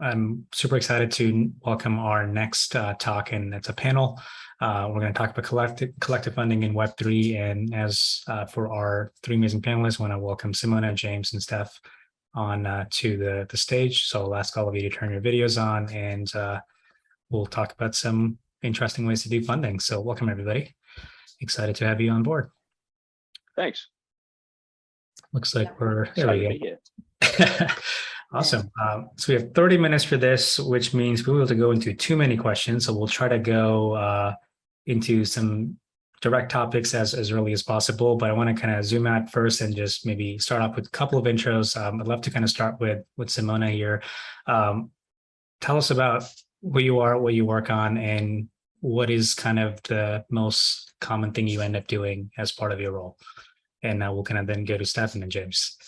I'm super excited to welcome our next talk, and it's a panel. We're going to talk about collective funding in web3. And as for our three amazing panelists, I want to welcome Simona, James, and Steph on to the stage. So I'll ask all of you to turn your videos on, and we'll talk about some interesting ways to do funding. So welcome, everybody. Excited to have you on board. Thanks. Looks like there we go. Awesome. So we have 30 minutes for this, which means we'll be able to go into too many questions. So we'll try to go into some direct topics as early as possible. But I want to kind of zoom out first and just maybe start off with a couple of intros. I'd love to kind of start with Simona here. Tell us about who you are, what you work on, and what is kind of the most common thing you end up doing as part of your role. And we'll kind of then go to Steph and James.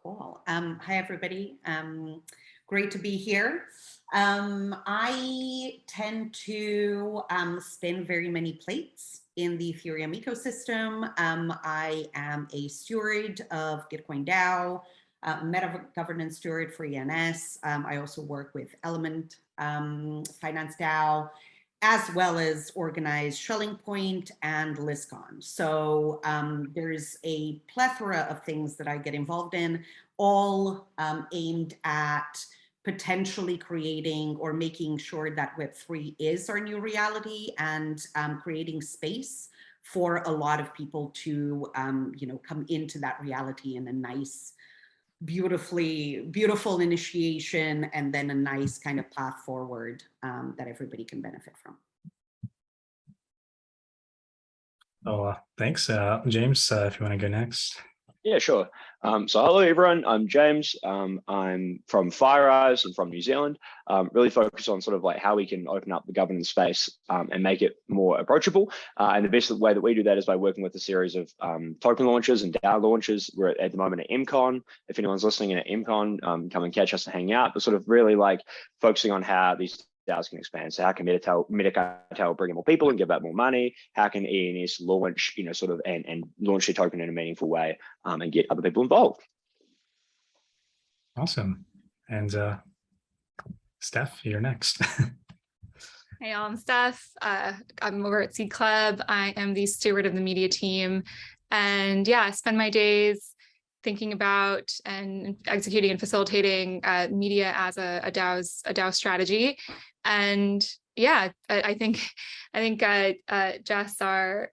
Cool. Hi, everybody. Great to be here. I tend to spin very many plates in the Ethereum ecosystem. I am a steward of Gitcoin DAO, meta governance steward for ENS. I also work with Element Finance DAO, as well as organize Shelling Point and ListCon. So there's a plethora of things that I get involved in, all aimed at potentially creating or making sure that Web3 is our new reality, and creating space for a lot of people to come into that reality in a nice, beautiful initiation, and then a nice kind of path forward that everybody can benefit from. Oh, thanks. James, if you want to go next. Yeah, sure. So hello, everyone. I'm James. I'm from FireEyes and from New Zealand. Really focus on sort of like how we can open up the governance space and make it more approachable. And the best way that we do that is by working with a series of token launches and DAO launches. We're at the moment at MCon. If anyone's listening at MCon, come and catch us and hang out. But sort of really like focusing on how these DAOs can expand. So how can Metacartel bring in more people and give out more money? How can ENS launch, sort of and launch their token in a meaningful way and get other people involved? Awesome. And Steph, you're next. Hey, I'm Steph. I'm over at Seed Club. I am the steward of the media team. And yeah, I spend my days thinking about and executing and facilitating media as a DAO strategy. And yeah, I think Jess, our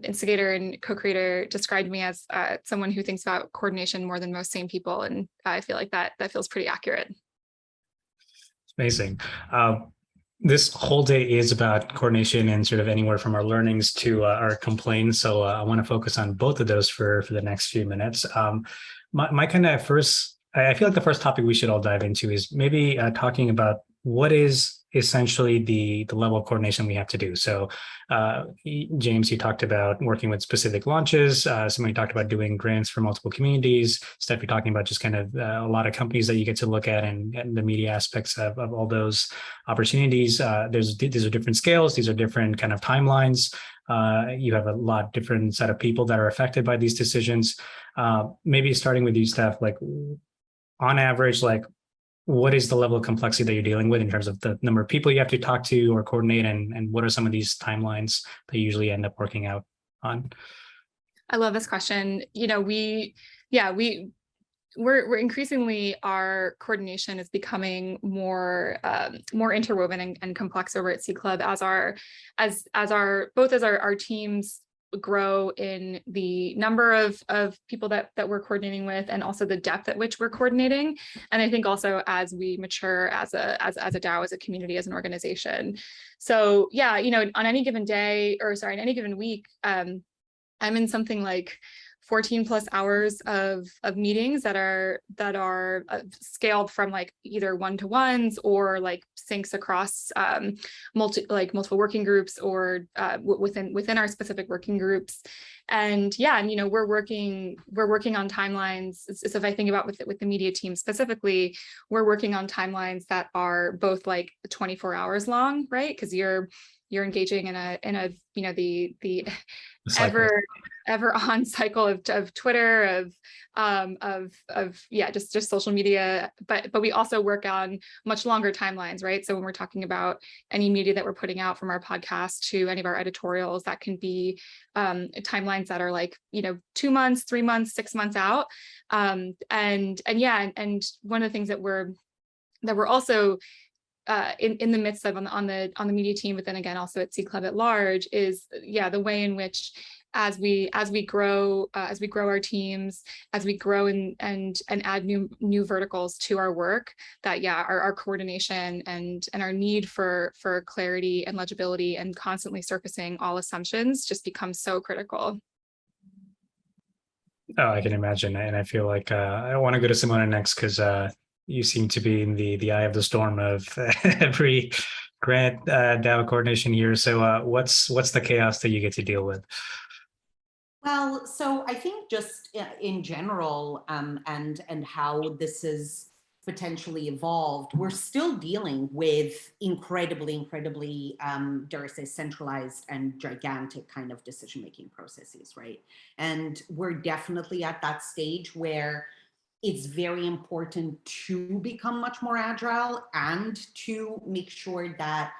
instigator and co-creator, described me as someone who thinks about coordination more than most sane people, and I feel like that feels pretty accurate. Amazing. This whole day is about coordination and sort of anywhere from our learnings to our complaints. So I want to focus on both of those for the next few minutes. My kind of I feel like the first topic we should all dive into is maybe talking about what is essentially the level of coordination we have to do. So James, you talked about working with specific launches. Somebody talked about doing grants for multiple communities. Steph, you're talking about just kind of a lot of companies that you get to look at and the media aspects of all those opportunities. These are different scales. These are different kind of timelines. You have a lot different set of people that are affected by these decisions. Maybe starting with you, Steph, like on average, like what is the level of complexity that you're dealing with in terms of the number of people you have to talk to or coordinate, and what are some of these timelines that you usually end up working out on? I love this question. We're increasingly, our coordination is becoming more interwoven and complex over at Seed Club as our teams grow in the number of people that we're coordinating with, and also the depth at which we're coordinating. And I think also as we mature as a DAO, as a community, as an organization. So yeah, on any given day, or sorry, in any given week, I'm in something like 14 plus hours of meetings that are scaled from like either one-to-ones or like syncs across multiple working groups, or within our specific working groups. And yeah, and we're working on timelines. So if I think about with the media team specifically, we're working on timelines that are both like 24 hours long, right? Because you're you're engaging in a the Cycle. ever on cycle of Twitter, just social media, but we also work on much longer timelines, right? So when we're talking about any media that we're putting out, from our podcast to any of our editorials, that can be timelines that are like 2 months, 3 months, 6 months out, and one of the things that we're also in the midst of on the media team, but then again also at C Club at large, is the way in which as we grow our teams, as we grow and add new verticals to our work, that our coordination and our need for clarity and legibility and constantly surfacing all assumptions just becomes so critical. Oh, I can imagine, and I feel like I want to go to Simona next, because you seem to be in the eye of the storm of every grant DAO coordination here. So what's the chaos that you get to deal with? Well, so I think just in general, and how this is potentially evolved, we're still dealing with incredibly, dare I say, centralized and gigantic kind of decision-making processes, right? And we're definitely at that stage where it's very important to become much more agile and to make sure that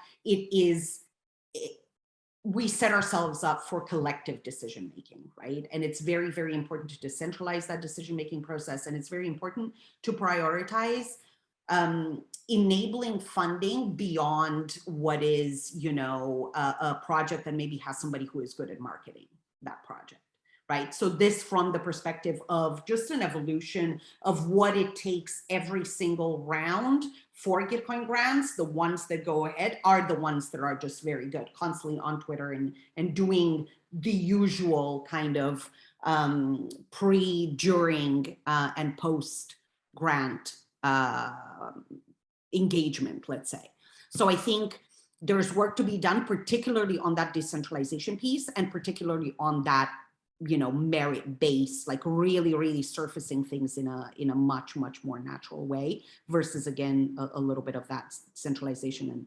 we set ourselves up for collective decision making, right? And it's very, very important to decentralize that decision making process, and it's very important to prioritize enabling funding beyond what is, a project that maybe has somebody who is good at marketing that project. Right. So this from the perspective of just an evolution of what it takes every single round for Gitcoin grants. The ones that go ahead are the ones that are just very good, constantly on Twitter and doing the usual kind of pre, during, and post grant engagement, let's say. So I think there's work to be done, particularly on that decentralization piece, and particularly on that merit base, like really surfacing things in a much more natural way, versus again a little bit of that centralization and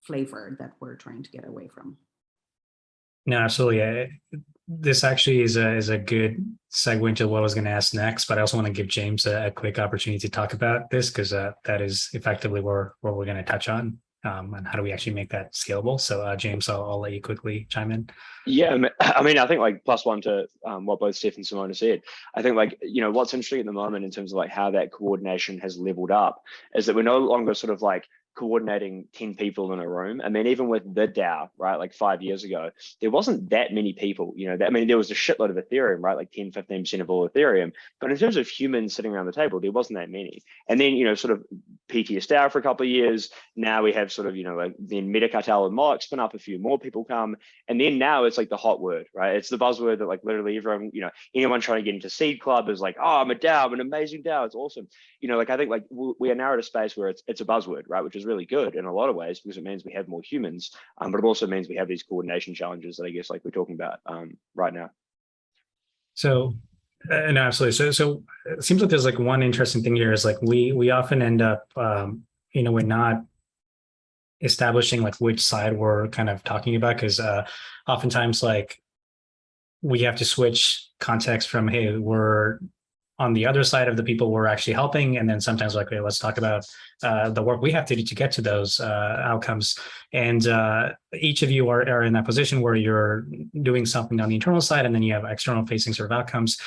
flavor that we're trying to get away from. No, absolutely. This actually is a good segue into what I was going to ask next, but I also want to give James a quick opportunity to talk about this, because that is effectively where we're going to touch on. And how do we actually make that scalable? So James, I'll let you quickly chime in. Yeah, I mean, I think like +1 to what both Steph and Simona said. I think what's interesting at the moment in terms of like how that coordination has leveled up is that we're no longer sort of like coordinating 10 people in a room. I mean, even with the DAO, right, like 5 years ago, there wasn't that many people, there was a shitload of Ethereum, right, like 10-15% of all Ethereum. But in terms of humans sitting around the table, there wasn't that many. And then, sort of PTS DAO for a couple of years. Now we have sort of, like then Metacartel and Moloch spin up, a few more people come. And then now it's like the hot word, right? It's the buzzword that like literally everyone, anyone trying to get into Seed Club is like, oh, I'm a DAO, I'm an amazing DAO, it's awesome. I think like we are now at a space where it's a buzzword, right? Which is really good in a lot of ways, because it means we have more humans, but it also means we have these coordination challenges that I guess like we're talking about right now. So, no, absolutely. So it seems like there's like one interesting thing here is like we often end up, we're not establishing like which side we're kind of talking about, because oftentimes like we have to switch context from, hey, we're on the other side of the people we're actually helping, and then sometimes like, okay, let's talk about the work we have to do to get to those outcomes. And each of you are in that position where you're doing something on the internal side, and then you have external facing sort of outcomes.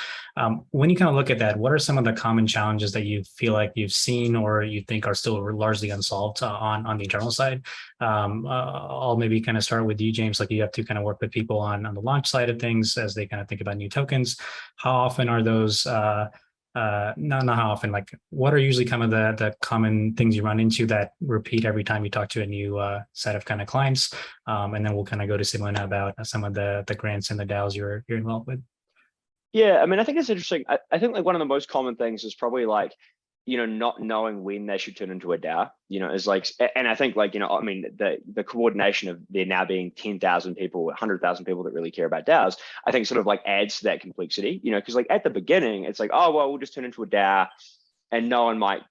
When you kind of look at that, what are some of the common challenges that you feel like you've seen or you think are still largely unsolved on the internal side? I'll maybe kind of start with you, James. Like you have to kind of work with people on the launch side of things as they kind of think about new tokens. How often are those not how often, like what are usually kind of the common things you run into that repeat every time you talk to a new set of kind of clients? And then we'll kind of go to Simona about some of the grants and the DAOs you're involved with. Yeah, I mean, I think it's interesting. I think like one of the most common things is probably like, not knowing when they should turn into a DAO, is like, and I think like, I mean, the coordination of there now being 10,000 people, 100,000 people that really care about DAOs, I think sort of like adds to that complexity, because like at the beginning, it's like, oh, well, we'll just turn into a DAO. and no one might,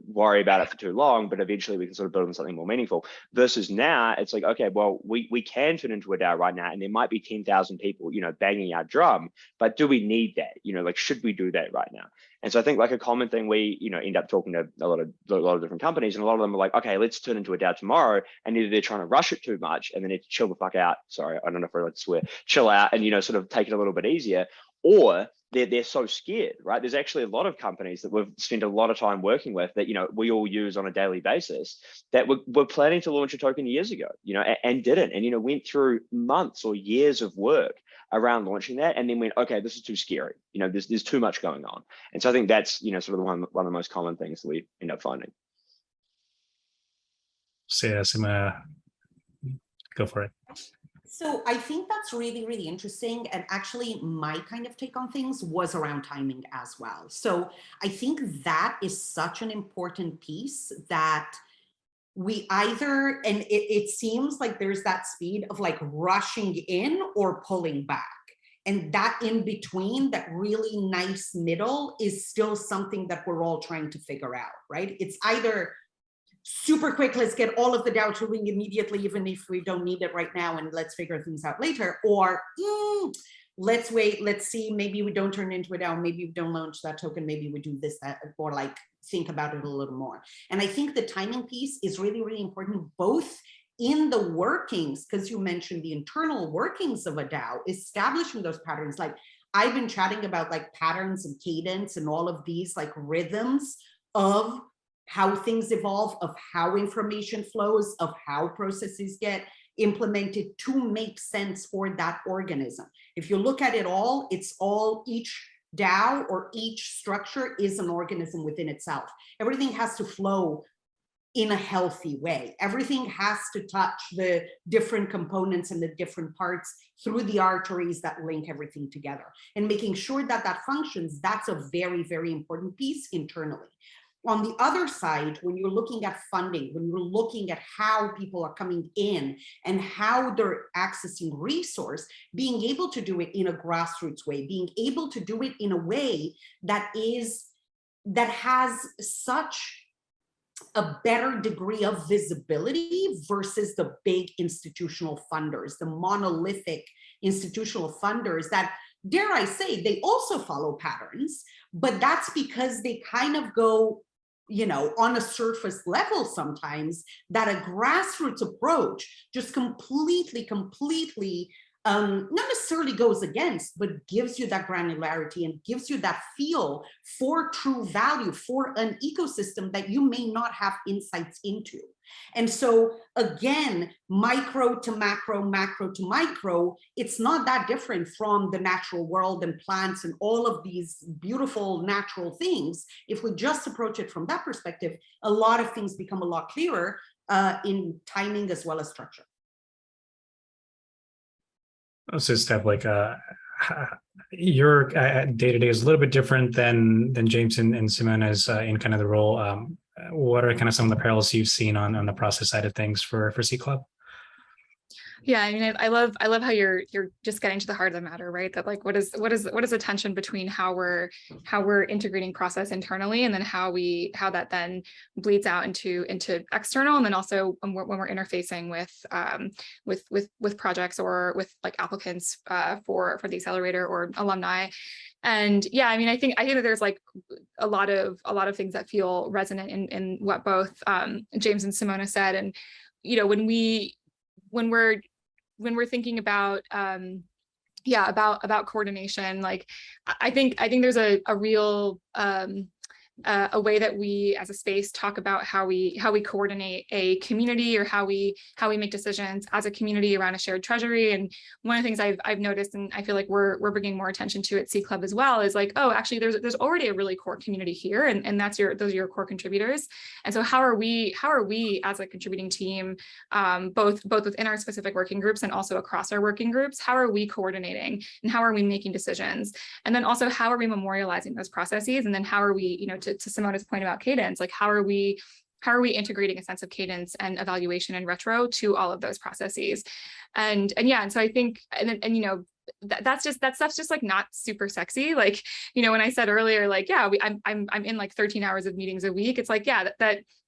worry about it for too long, but eventually we can sort of build on something more meaningful. Versus now, it's like, okay, well, we can turn into a DAO right now, and there might be 10,000 people, banging our drum, but do we need that? Like, should we do that right now? And so I think like a common thing, we, end up talking to a lot of different companies, and a lot of them are like, okay, let's turn into a DAO tomorrow. And either they're trying to rush it too much and they need to chill the fuck out. Sorry, I don't know if I would swear, chill out and, sort of take it a little bit easier, or they're so scared, right? There's actually a lot of companies that we've spent a lot of time working with that, we all use on a daily basis that were planning to launch a token years ago, and didn't, and, went through months or years of work around launching that, and then went, okay, this is too scary. There's too much going on. And so I think that's, sort of one of the most common things that we end up finding. So yeah, Simona, go for it. So I think that's really, really interesting. And actually my kind of take on things was around timing as well. So I think that is such an important piece that we either, and it seems like there's that speed of like rushing in or pulling back. And that in between, that really nice middle is still something that we're all trying to figure out, right? It's either super quick, let's get all of the DAO tooling immediately, even if we don't need it right now, and let's figure things out later, or let's wait, let's see, maybe we don't turn into a DAO, maybe we don't launch that token, maybe we do this, that, or like think about it a little more. And I think the timing piece is really, really important, both in the workings, because you mentioned the internal workings of a DAO, establishing those patterns. Like I've been chatting about like patterns and cadence and all of these like rhythms of how things evolve, of how information flows, of how processes get implemented to make sense for that organism. If you look at it all, it's all, each DAO or each structure is an organism within itself. Everything has to flow in a healthy way. Everything has to touch the different components and the different parts through the arteries that link everything together. And making sure that that functions, that's a very, very important piece internally. On the other side, when you're looking at funding, when you're looking at how people are coming in and how they're accessing resource, being able to do it in a grassroots way, being able to do it in a way that has such a better degree of visibility versus the big institutional funders, the monolithic institutional funders that, dare I say, they also follow patterns, but that's because they kind of go, on a surface level sometimes, that a grassroots approach just completely, not necessarily goes against, but gives you that granularity and gives you that feel for true value for an ecosystem that you may not have insights into. And so again, micro to macro, macro to micro, it's not that different from the natural world and plants and all of these beautiful natural things. If we just approach it from that perspective, a lot of things become a lot clearer in timing as well as structure. So Steph, like your day-to-day is a little bit different than James and Simona's in kind of the role. What are kind of some of the parallels you've seen on the process side of things for C Club? Yeah, I mean, I love how you're just getting to the heart of the matter, right? That like, what is the tension between how we're integrating process internally, and then how that then bleeds out into external, and then also when we're interfacing with projects or with like applicants for the accelerator or alumni. And yeah, I mean, I think that there's like a lot of things that feel resonant in what both James and Simona said. And when we're thinking about about coordination, like I think there's a real a way that we as a space talk about how we coordinate a community, or how we make decisions as a community around a shared treasury. And one of the things I've noticed, and I feel like we're bringing more attention to at C Club as well, is like, oh, actually there's already a really core community here, and those are your core contributors. And so how are we as a contributing team, both within our specific working groups and also across our working groups, how are we coordinating and how are we making decisions? And then also, how are we memorializing those processes? And then how are we, to Simona's point about cadence, like how are we integrating a sense of cadence and evaluation and retro to all of those processes? And yeah, and so I think, and that stuff's just like not super sexy. Like, you know, when I said earlier, like, yeah, I'm in like 13 hours of meetings a week. It's like, yeah,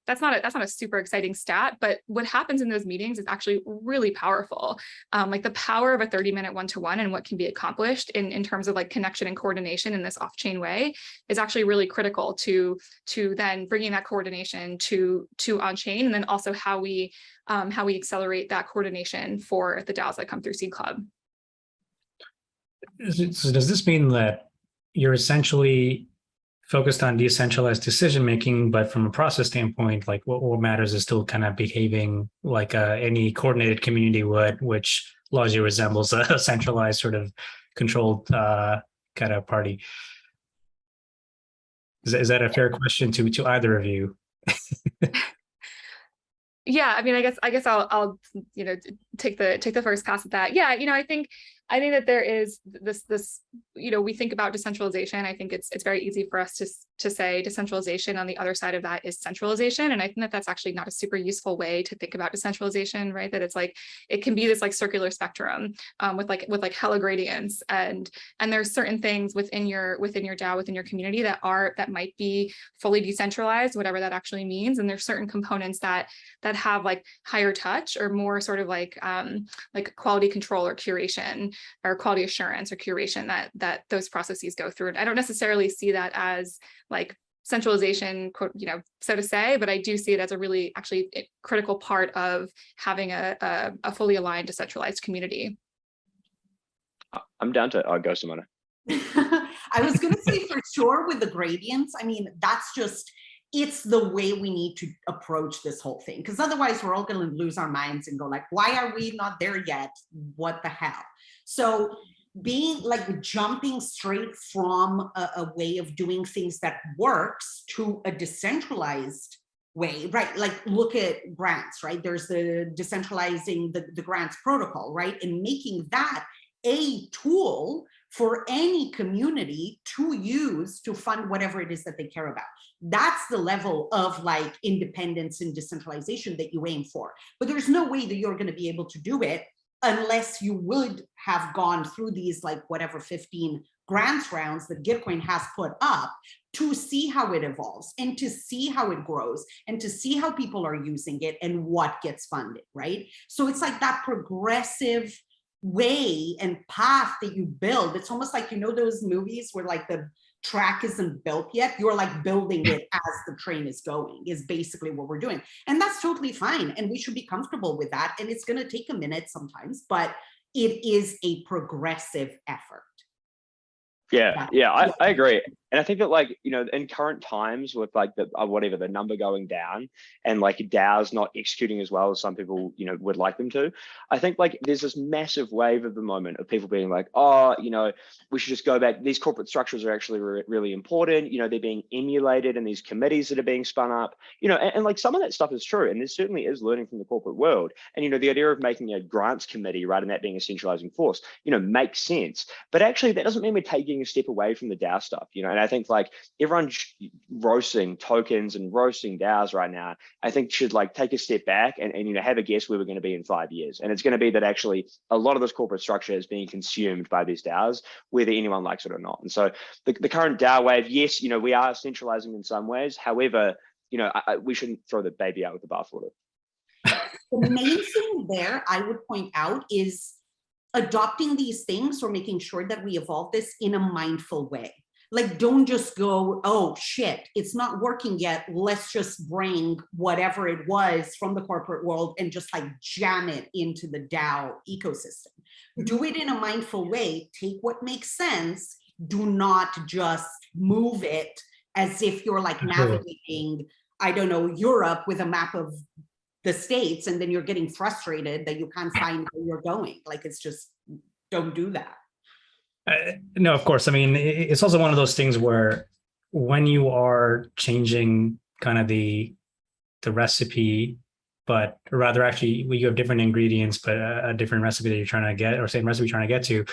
that's not a super exciting stat, but what happens in those meetings is actually really powerful. Like the power of a 30-minute one-to-one and what can be accomplished in terms of like connection and coordination in this off-chain way is actually really critical to then bringing that coordination to on-chain, and then also how we accelerate that coordination for the DAOs that come through Seed Club. So does this mean that you're essentially focused on decentralized decision making, but from a process standpoint, like what matters is still kind of behaving like any coordinated community would, which largely resembles a centralized sort of controlled kind of party? Is that a fair question to either of you? Yeah, I mean, I guess I'll you know, take the first pass at that. Yeah, you know, I think that there is this, you know, we think about decentralization. I think it's very easy for us to say decentralization. On the other side of that is centralization. And I think that that's actually not a super useful way to think about decentralization, right? That it's like, it can be this like circular spectrum with like hella gradients, and there's certain things within your DAO, within your community that might be fully decentralized, whatever that actually means. And there's certain components that have like higher touch or more sort of like quality control or curation or quality assurance or curation that those processes go through. And I don't necessarily see that as like centralization, you know, so to say, but I do see it as a really actually critical part of having a fully aligned decentralized community. I'm down to go, Simona. I was going to say for sure with the gradients, I mean, that's just, it's the way we need to approach this whole thing, because otherwise we're all going to lose our minds and go like, why are we not there yet? What the hell? So being like jumping straight from a way of doing things that works to a decentralized way, right? Like look at grants, right? There's the decentralizing the grants protocol, right? And making that a tool for any community to use to fund whatever it is that they care about. That's the level of like independence and decentralization that you aim for. But there's no way that you're going to be able to do it unless you would have gone through these like whatever 15 grants rounds that Gitcoin has put up to see how it evolves and to see how it grows and to see how people are using it and what gets funded, right? So it's like that progressive way and path that you build. It's almost like, you know, those movies where like the track isn't built yet, you're like building it as the train is going, is basically what we're doing. And that's totally fine. And we should be comfortable with that. And it's going to take a minute sometimes, but it is a progressive effort. Yeah, I agree. And I think that like, you know, in current times with like the whatever the number going down and like DAOs not executing as well as some people, you know, would like them to, I think like there's this massive wave at the moment of people being like, oh, you know, we should just go back. These corporate structures are actually really important. You know, they're being emulated in these committees that are being spun up, you know, and like some of that stuff is true. And there certainly is learning from the corporate world. And, you know, the idea of making a grants committee, right, and that being a centralizing force, you know, makes sense. But actually that doesn't mean we're taking a step away from the DAO stuff, you know. And I think like everyone's roasting tokens and roasting DAOs right now, I think should like take a step back and you know, have a guess where we're going to be in 5 years. And it's going to be that actually a lot of this corporate structure is being consumed by these DAOs, whether anyone likes it or not. And so the current DAO wave, yes, you know, we are centralizing in some ways. However, you know, we shouldn't throw the baby out with the bathwater. The main thing there I would point out is adopting these things or making sure that we evolve this in a mindful way. Like, don't just go, oh shit, it's not working yet. Let's just bring whatever it was from the corporate world and just like jam it into the DAO ecosystem. Do it in a mindful way. Take what makes sense. Do not just move it as if you're like navigating, I don't know, Europe with a map of the States, and then you're getting frustrated that you can't find where you're going. Like, it's just, don't do that. No, of course. I mean, it's also one of those things where when you are changing kind of the recipe, but rather actually you have different ingredients, but a different recipe that you're trying to get, or same recipe you're trying to get to,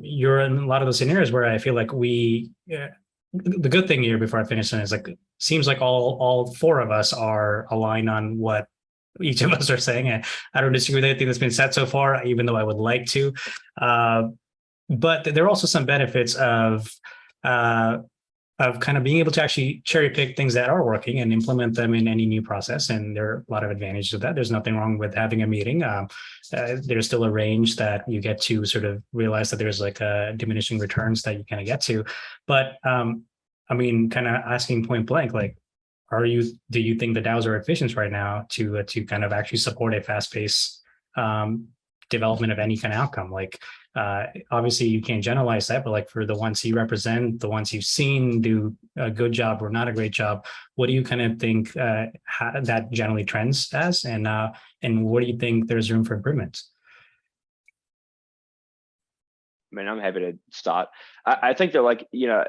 you're in a lot of those scenarios where I feel like the good thing here before I finish is like, seems like all four of us are aligned on what each of us are saying. I don't disagree with anything that's been said so far, even though I would like to. but there are also some benefits of kind of being able to actually cherry pick things that are working and implement them in any new process. And there are a lot of advantages of that. There's nothing wrong with having a meeting. There's still a range that you get to sort of realize that there's like a diminishing returns that you kind of get to. But I mean, kind of asking point blank, like, do you think the DAOs are efficient right now to kind of actually support a fast-paced development of any kind of outcome? Like, obviously you can't generalize that, but like for the ones you represent, the ones you've seen do a good job or not a great job, what do you kind of think that generally trends as, and what do you think there's room for improvement? I mean, I'm happy to start. I think that, like, you know,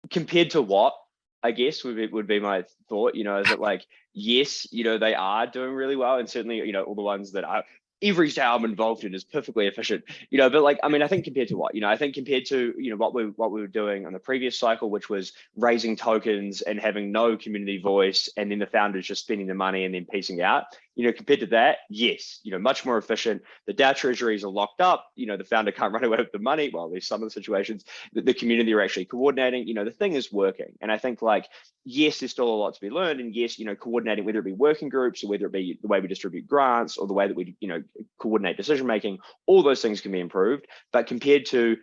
compared to what, I guess would be my thought, you know, is that, like, yes, you know, they are doing really well, and certainly, you know, all the ones that are, every DAO I'm involved in is perfectly efficient, you know, but like, I mean, I think compared to what, you know, I think compared to, you know, what we were doing on the previous cycle, which was raising tokens and having no community voice, and then the founders just spending the money and then piecing out, you know, compared to that, yes, you know, much more efficient. The DAO treasuries are locked up, you know, the founder can't run away with the money. Well, there's some of the situations that the community are actually coordinating, you know, the thing is working. And I think, like, yes, there's still a lot to be learned, and yes, you know, coordinating, whether it be working groups or whether it be the way we distribute grants or the way that we, you know, coordinate decision making, all those things can be improved. But compared to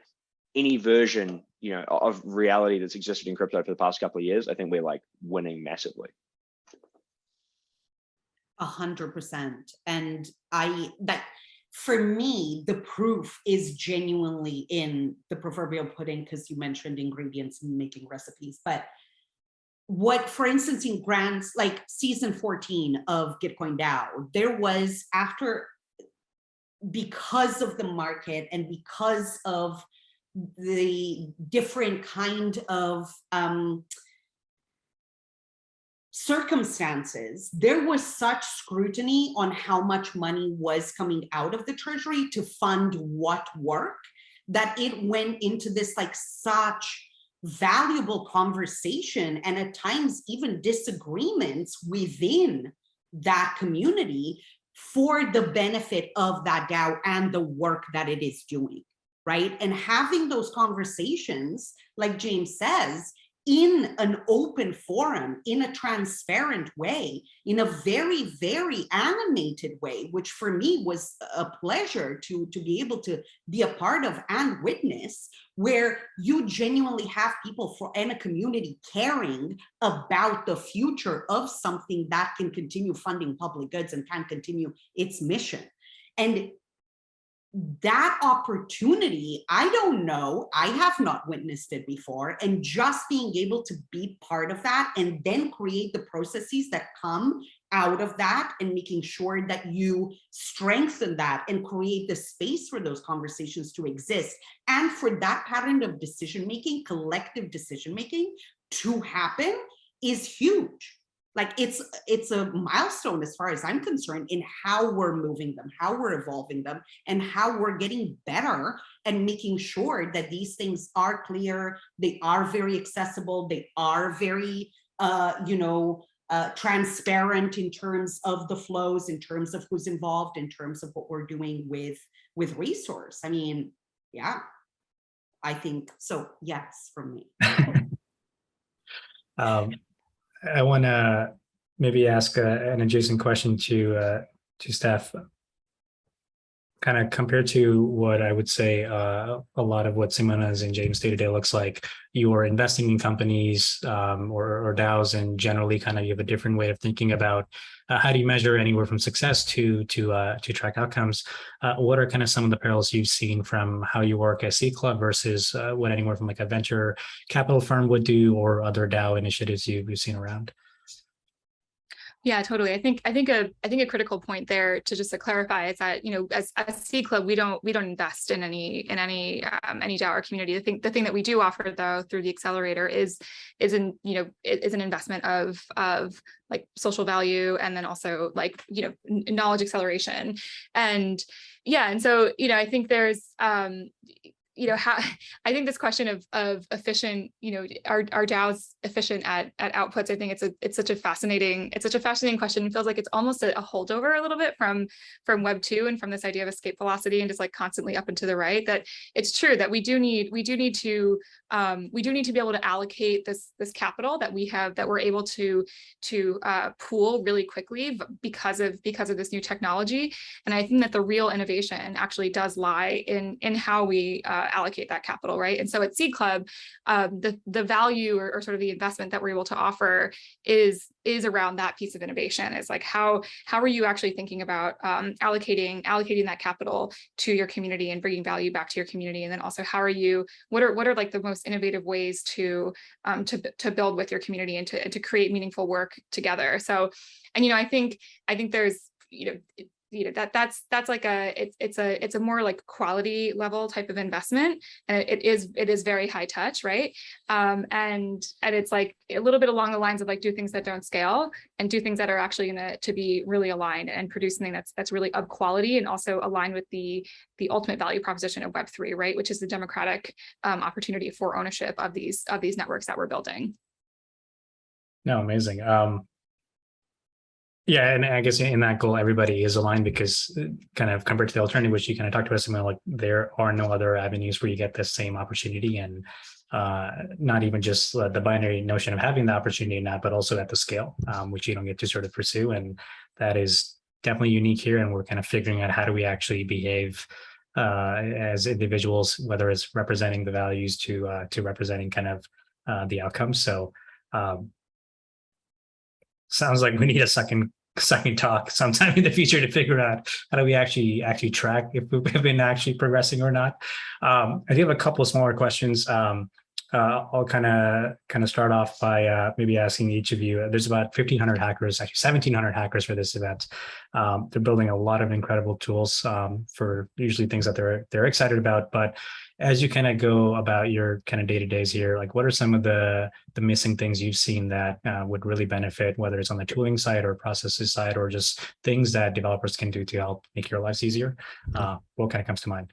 any version, you know, of reality that's existed in crypto for the past couple of years, I think we're like winning massively. 100%. And for me, the proof is genuinely in the proverbial pudding, because you mentioned ingredients and making recipes. But what, for instance, in grants like season 14 of Gitcoin DAO, there was, because of the market and because of the different kind of circumstances, there was such scrutiny on how much money was coming out of the treasury to fund what work, that it went into this like such valuable conversation, and at times even disagreements within that community for the benefit of that DAO and the work that it is doing, right? And having those conversations, like James says, in an open forum, in a transparent way, in a very, very animated way, which for me was a pleasure to be able to be a part of and witness, where you genuinely have people and a community caring about the future of something that can continue funding public goods and can continue its mission. And that opportunity, I don't know, I have not witnessed it before, and just being able to be part of that and then create the processes that come out of that, and making sure that you strengthen that and create the space for those conversations to exist, and for that pattern of decision-making, collective decision-making to happen, is huge. Like, it's a milestone as far as I'm concerned in how we're moving them, how we're evolving them, and how we're getting better and making sure that these things are clear, they are very accessible, they are very, transparent in terms of the flows, in terms of who's involved, in terms of what we're doing with resource. I mean, yeah, I think so. Yes, from me. I want to maybe ask an adjacent question to Steph, kind of compared to what I would say a lot of what Simona's and James' day-to-day looks like. You are investing in companies or DAOs, and generally kind of you have a different way of thinking about how do you measure anywhere from success to track outcomes. What are kind of some of the parallels you've seen from how you work at C Club versus what anywhere from like a venture capital firm would do, or other DAO initiatives you've seen around? Yeah, totally. I think a critical point there to just to clarify is that, you know, as C Club, we don't invest in any DAO or community. The thing that we do offer, though, through the accelerator is an investment of like social value, and then also like, you know, knowledge acceleration. And yeah, and so, you know, I think there's how I think this question of efficient, are DAOs efficient at outputs? I think it's such a fascinating question. It feels like it's almost a holdover a little bit from Web 2 and from this idea of escape velocity and just like constantly up and to the right. That it's true that we do need to be able to allocate this capital that we have, that we're able to pool really quickly because of this new technology. And I think that the real innovation actually does lie in how we allocate that capital, right? And so at Seed Club, the value or sort of the investment that we're able to offer is around that piece of innovation. It's like how are you actually thinking about allocating that capital to your community and bringing value back to your community, and then also what are like the most innovative ways to build with your community and to create meaningful work together. So, and I think there's that's like it's a more like quality level type of investment, and it is very high touch, right? And it's like a little bit along the lines of like do things that don't scale and do things that are actually going to be really aligned and produce something that's really of quality and also aligned with the ultimate value proposition of Web3, right? Which is the democratic opportunity for ownership of these networks that we're building. No, amazing. Yeah, and I guess in that goal, everybody is aligned because kind of compared to the alternative, which you kind of talked about, Simona, like there are no other avenues where you get the same opportunity, and not even just the binary notion of having the opportunity or not, but also at the scale, which you don't get to sort of pursue. And that is definitely unique here. And we're kind of figuring out how do we actually behave as individuals, whether it's representing the values to representing kind of the outcomes. So sounds like we need a second talk sometime in the future to figure out how do we actually track if we've been actually progressing or not. I do have a couple of smaller questions. I'll kind of start off by maybe asking each of you. There's about 1,500 hackers, actually 1,700 hackers for this event. They're building a lot of incredible tools for usually things that they're excited about. But as you kind of go about your kind of day-to-days here, like what are some of the missing things you've seen that would really benefit, whether it's on the tooling side or processes side, or just things that developers can do to help make your lives easier? What kind of comes to mind?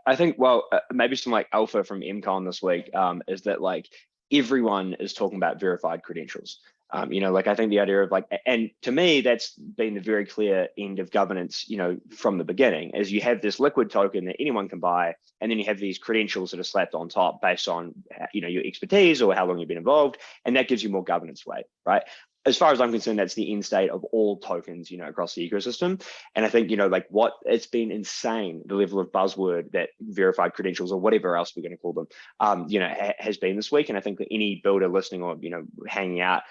I think, well, maybe some like alpha from MCon this week is that like everyone is talking about verified credentials. Like I think the idea of like, and to me, that's been the very clear end of governance, from the beginning, is you have this liquid token that anyone can buy, and then you have these credentials that are slapped on top based on, your expertise or how long you've been involved, and that gives you more governance weight, right? As far as I'm concerned, that's the end state of all tokens, across the ecosystem. And I think, it's been insane, the level of buzzword that verified credentials or whatever else we're going to call them, has been this week. And I think that any builder listening or, hanging out,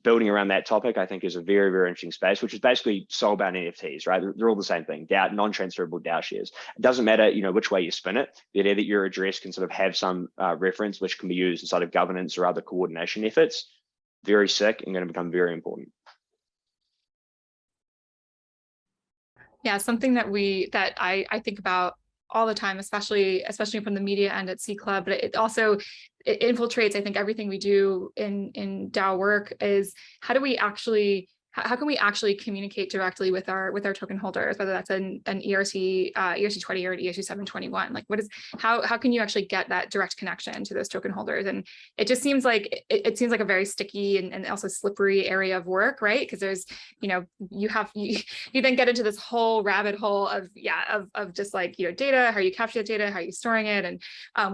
building around that topic, I think is a very, very interesting space, which is basically soulbound NFTs, right? They're all the same thing, DAO, non-transferable DAO shares. It doesn't matter, which way you spin it. The idea that your address can sort of have some reference, which can be used inside of governance or other coordination efforts, very sick and going to become very important. Yeah, something that I think about all the time, especially from the media end at Seed Club, but it also infiltrates, I think, everything we do in DAO work is how can we actually communicate directly with our token holders, whether that's an ERC 20 or an ERC 721? Like, how can you actually get that direct connection to those token holders? And it just seems like it seems like a very sticky and also slippery area of work, right? Because there's, you then get into this whole rabbit hole of just like, data, how you capture the data, how are you storing it, and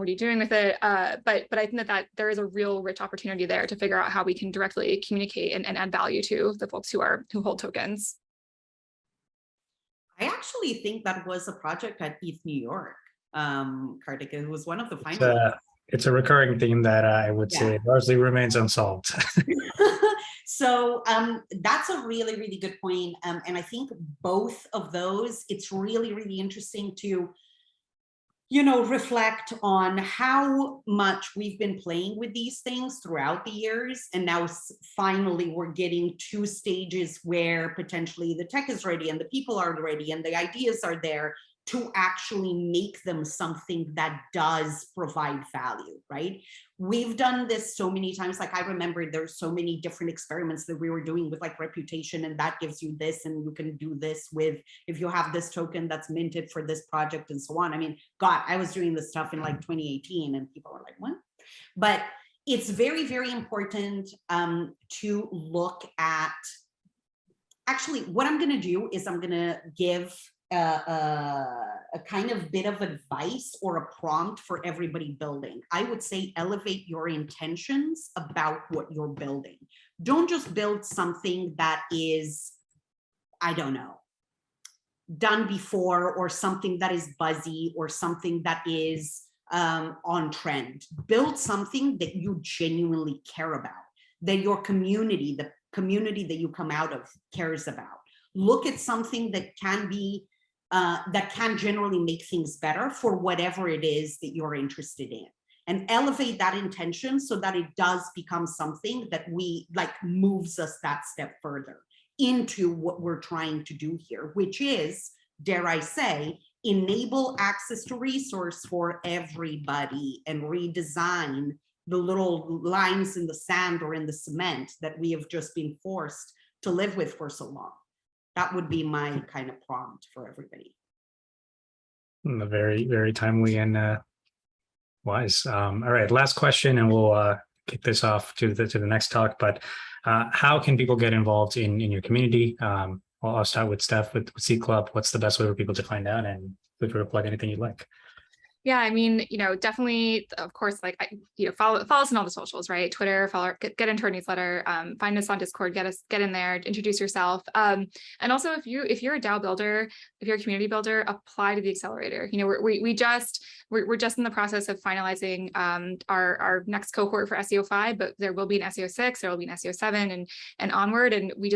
what are you doing with it? But I think that there is a real rich opportunity there to figure out how we can directly communicate and add value to the folks who hold tokens. I actually think that was a project at ETH New York, Kartik. It was one of the finalists. It's a recurring theme that I would say largely remains unsolved. So that's a really, really good point. And I think both of those, it's really, really interesting to reflect on how much we've been playing with these things throughout the years. And now finally we're getting to stages where potentially the tech is ready and the people are ready and the ideas are there to actually make them something that does provide value, right? We've done this so many times. Like I remember there's so many different experiments that we were doing with like reputation, and that gives you this, and you can do this with, if you have this token that's minted for this project and so on. I mean, God, I was doing this stuff in like 2018 and people were like, what? But it's very, very important to look at, actually what I'm gonna do is I'm gonna give a kind of bit of advice or a prompt for everybody building. I would say elevate your intentions about what you're building. Don't just build something that is, I don't know, done before, or something that is buzzy, or something that is on trend. Build something that you genuinely care about, that your community, the community that you come out of, cares about. Look at something that can be that can generally make things better for whatever it is that you're interested in, and elevate that intention so that it does become something that we like, moves us that step further into what we're trying to do here, which is, dare I say, enable access to resource for everybody and redesign the little lines in the sand or in the cement that we have just been forced to live with for so long. That would be my kind of prompt for everybody. Very, very timely and wise. All right, last question, and we'll kick this off to the next talk. But how can people get involved in your community? I'll start with Steph with Seed Club. What's the best way for people to find out, and feel free to plug anything you'd like? Yeah, I mean, definitely, of course, like, follow us on all the socials, right? Twitter, get into our newsletter, find us on Discord, get in there, introduce yourself. And also, if you're a DAO builder, if you're a community builder, apply to the accelerator. We're just in the process of finalizing our next cohort for SEO 5, but there will be an SEO 6, there will be an SEO 7 and onward. And we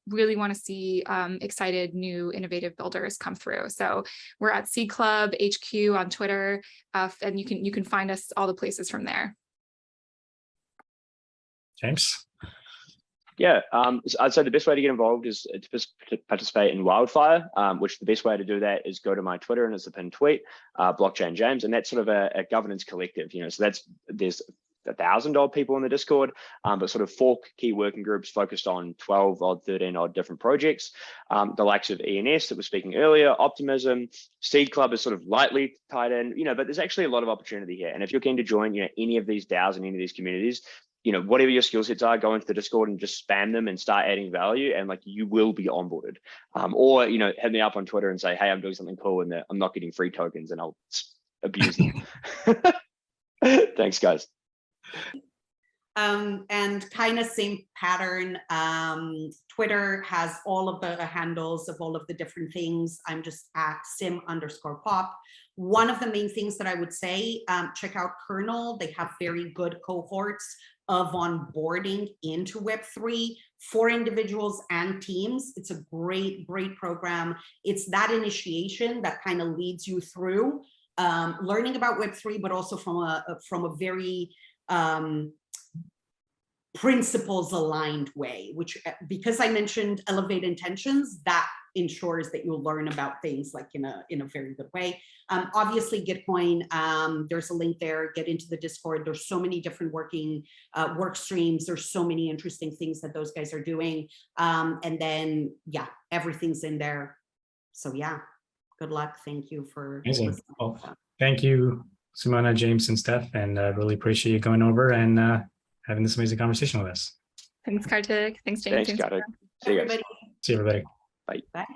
really want to see excited, new, innovative builders come through. So we're at Seed Club HQ on Twitter. And you can find us all the places from there. James? Yeah, I'd say the best way to get involved is to participate in Wildfire, which the best way to do that is go to my Twitter, and it's a pinned tweet, Blockchain James, and that's sort of a governance collective. So there's 1,000 odd people in the Discord, but sort of 4 key working groups focused on 12 odd, 13 odd different projects. The likes of ENS that we're speaking earlier, Optimism, Seed Club is sort of lightly tied in, but there's actually a lot of opportunity here. And if you're keen to join, any of these DAOs and any of these communities, whatever your skill sets are, go into the Discord and just spam them and start adding value, and like, you will be onboarded. Or, hit me up on Twitter and say, hey, I'm doing something cool and I'm not getting free tokens, and I'll abuse them. Thanks, guys. And kind of same pattern. Twitter has all of the handles of all of the different things. I'm just at sim_pop. One of the main things that I would say, check out Kernel. They have very good cohorts of onboarding into Web3 for individuals and teams. It's a great, great program. It's that initiation that kind of leads you through learning about Web3, but also from a very principles aligned way, which, because I mentioned elevate intentions, that ensures that you'll learn about things like in a very good way. Obviously Gitcoin, there's a link there, get into the Discord. There's so many different work streams. There's so many interesting things that those guys are doing. And then, yeah, everything's in there. So yeah, good luck. Thank you for listening. Well, thank you, Simona, James, and Steph, and really appreciate you going over and having this amazing conversation with us. Thanks, Kartik. Thanks, James. Thanks, Kartik. See you guys. Everybody. See you, everybody. Bye. Bye.